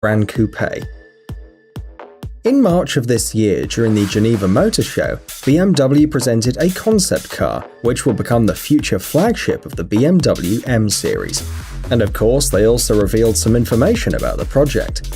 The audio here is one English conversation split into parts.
Grand Coupe. In March of this year, during the Geneva Motor Show, BMW presented a concept car, which will become the future flagship of the BMW M Series. And of course, they also revealed some information about the project.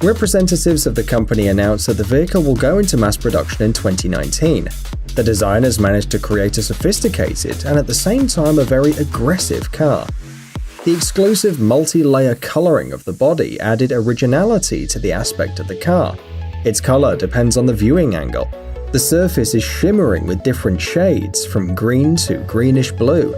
Representatives of the company announced that the vehicle will go into mass production in 2019. The designers managed to create a sophisticated and at the same time a very aggressive car. The exclusive multi-layer coloring of the body added originality to the aspect of the car. Its color depends on the viewing angle. The surface is shimmering with different shades, from green to greenish blue.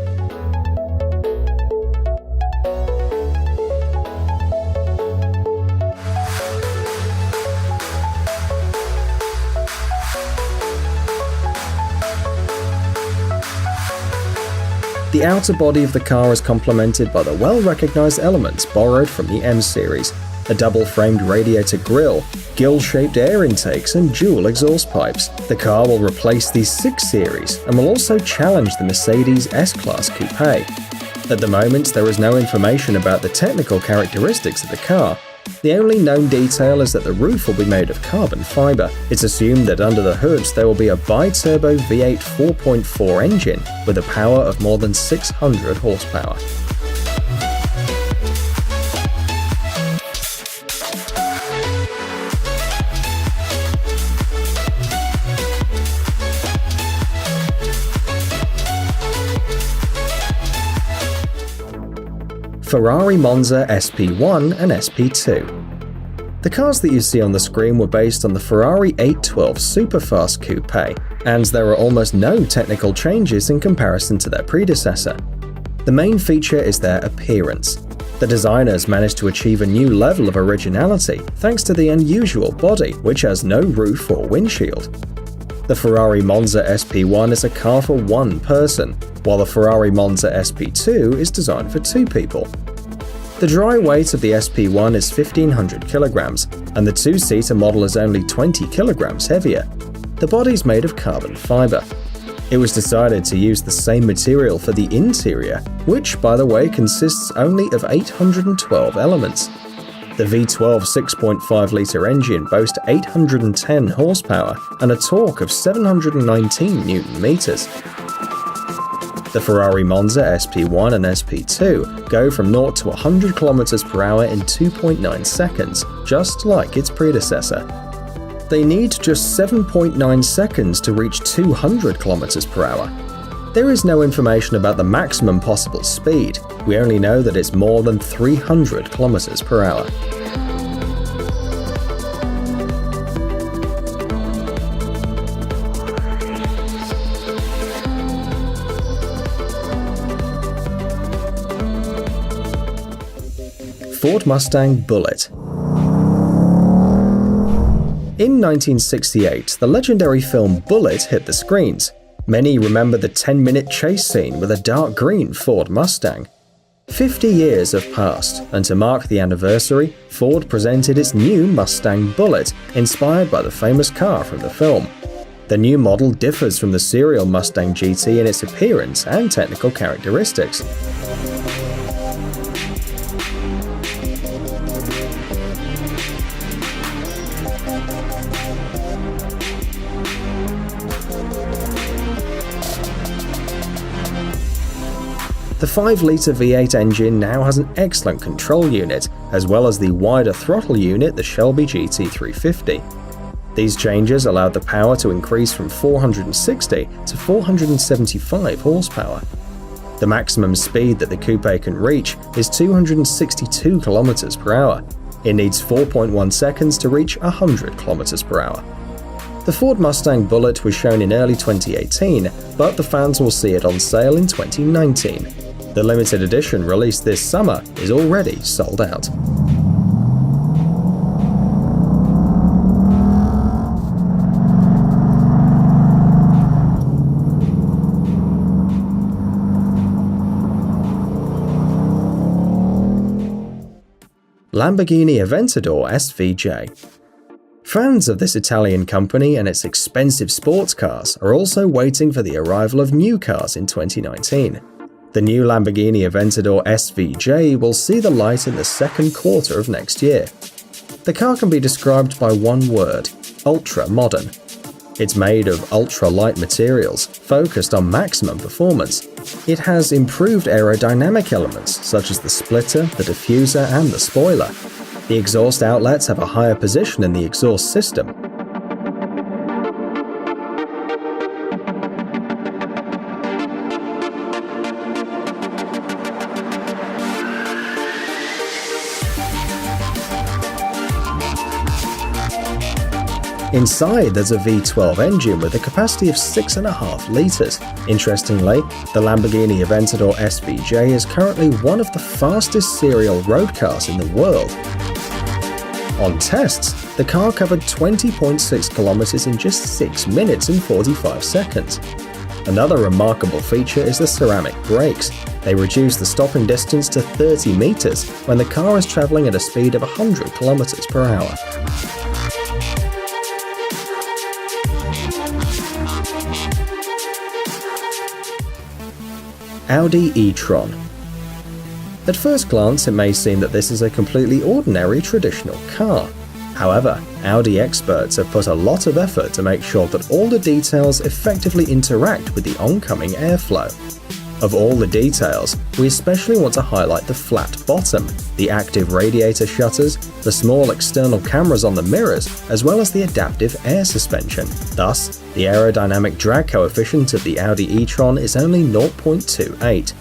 The outer body of the car is complemented by the well-recognized elements borrowed from the M Series: a double-framed radiator grille, gill-shaped air intakes, and dual exhaust pipes. The car will replace the 6 Series and will also challenge the Mercedes S-Class Coupe. At the moment, there is no information about the technical characteristics of the car. The only known detail is that the roof will be made of carbon fiber. It's assumed that under the hood there will be a bi-turbo V8 4.4 engine with a power of more than 600 horsepower. Ferrari Monza SP1 and SP2. The cars that you see on the screen were based on the Ferrari 812 Superfast Coupe, and there are almost no technical changes in comparison to their predecessor. The main feature is their appearance. The designers managed to achieve a new level of originality thanks to the unusual body, which has no roof or windshield. The Ferrari Monza SP1 is a car for one person, while the Ferrari Monza SP2 is designed for 2 people. The dry weight of the SP1 is 1,500 kilograms, and the 2-seater model is only 20 kilograms heavier. The body is made of carbon fiber. It was decided to use the same material for the interior, which, by the way, consists only of 812 elements. The V12 6.5-litre engine boasts 810 horsepower and a torque of 719 Nm. The Ferrari Monza SP1 and SP2 go from 0 to 100 km/h in 2.9 seconds, just like its predecessor. They need just 7.9 seconds to reach 200 km/h. There is no information about the maximum possible speed. We only know that it's more than 300 km/h. Ford Mustang Bullitt. In 1968, the legendary film Bullitt hit the screens. Many remember the 10-minute chase scene with a dark green Ford Mustang. 50 years have passed, and to mark the anniversary, Ford presented its new Mustang Bullitt, inspired by the famous car from the film. The new model differs from the serial Mustang GT in its appearance and technical characteristics. The 5-litre V8 engine now has an excellent control unit, as well as the wider throttle unit, the Shelby GT350. These changes allowed the power to increase from 460 to 475 horsepower. The maximum speed that the coupe can reach is 262 km/h. It needs 4.1 seconds to reach 100 km/h. The Ford Mustang Bullitt was shown in early 2018, but the fans will see it on sale in 2019. The limited edition released this summer is already sold out. Lamborghini Aventador SVJ. Fans of this Italian company and its expensive sports cars are also waiting for the arrival of new cars in 2019. The new Lamborghini Aventador SVJ will see the light in the second quarter of next year. The car can be described by one word: ultra-modern. It's made of ultra-light materials, focused on maximum performance. It has improved aerodynamic elements such as the splitter, the diffuser, and the spoiler. The exhaust outlets have a higher position in the exhaust system. Inside, there's a V12 engine with a capacity of 6.5 litres. Interestingly, the Lamborghini Aventador SVJ is currently one of the fastest serial road cars in the world. On tests, the car covered 20.6 kilometers in just 6 minutes and 45 seconds. Another remarkable feature is the ceramic brakes. They reduce the stopping distance to 30 meters when the car is traveling at a speed of 100 kilometers per hour. Audi e-tron. At first glance, it may seem that this is a completely ordinary traditional car. However, Audi experts have put a lot of effort to make sure that all the details effectively interact with the oncoming airflow. Of all the details, we especially want to highlight the flat bottom, the active radiator shutters, the small external cameras on the mirrors, as well as the adaptive air suspension. Thus, the aerodynamic drag coefficient of the Audi e-tron is only 0.28.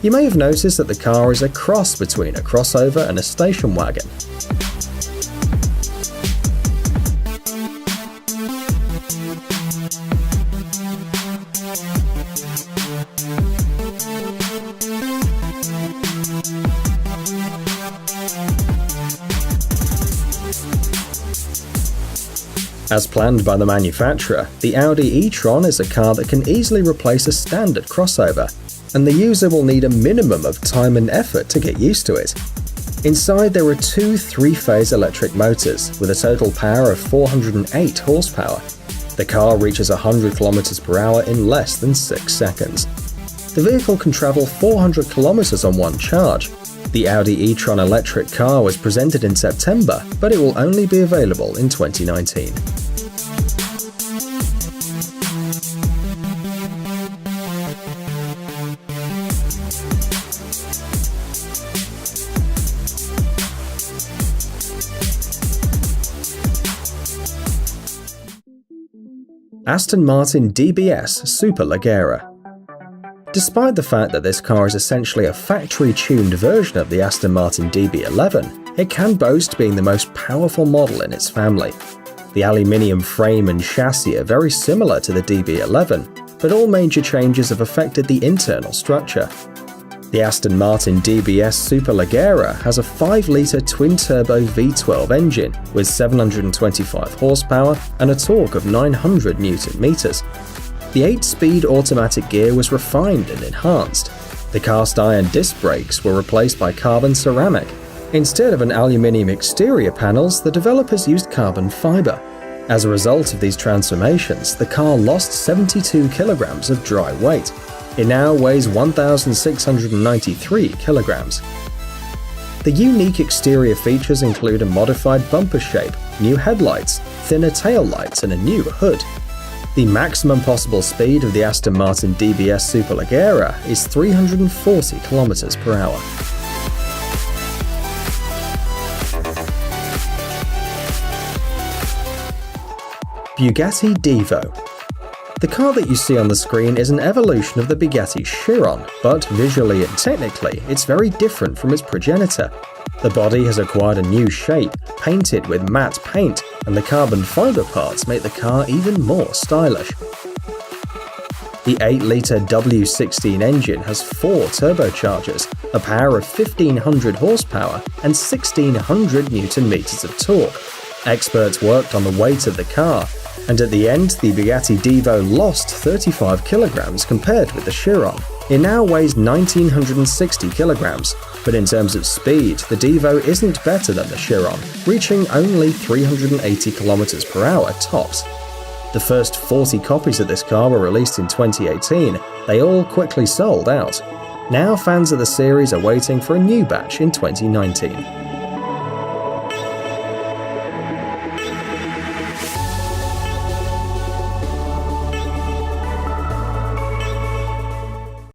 You may have noticed that the car is a cross between a crossover and a station wagon. As planned by the manufacturer, the Audi e-tron is a car that can easily replace a standard crossover, and the user will need a minimum of time and effort to get used to it. Inside, there are two 3-phase electric motors with a total power of 408 horsepower. The car reaches 100 km per hour in less than 6 seconds. The vehicle can travel 400 km on one charge. The Audi e-tron electric car was presented in September, but it will only be available in 2019. Aston Martin DBS Superleggera. Despite the fact that this car is essentially a factory-tuned version of the Aston Martin DB11, it can boast being the most powerful model in its family. The aluminium frame and chassis are very similar to the DB11, but all major changes have affected the internal structure. The Aston Martin DBS Superleggera has a 5-litre twin-turbo V12 engine with 725 horsepower and a torque of 900 Nm. The 8-speed automatic gear was refined and enhanced. The cast-iron disc brakes were replaced by carbon ceramic. Instead of an aluminium exterior panels, the developers used carbon fiber. As a result of these transformations, the car lost 72 kilograms of dry weight. It now weighs 1,693 kilograms. The unique exterior features include a modified bumper shape, new headlights, thinner tail lights, and a new hood. The maximum possible speed of the Aston Martin DBS Superleggera is 340 km per hour. Bugatti Divo. The car that you see on the screen is an evolution of the Bugatti Chiron, but visually and technically, it's very different from its progenitor. The body has acquired a new shape, painted with matte paint, and the carbon fiber parts make the car even more stylish. The 8-litre W16 engine has 4 turbochargers, a power of 1,500 horsepower, and 1,600 Nm of torque. Experts worked on the weight of the car, and at the end, the Bugatti Divo lost 35 kilograms compared with the Chiron. It now weighs 1,960 kilograms, but in terms of speed, the Divo isn't better than the Chiron, reaching only 380 kilometers per hour tops. The first 40 copies of this car were released in 2018. They all quickly sold out. Now fans of the series are waiting for a new batch in 2019.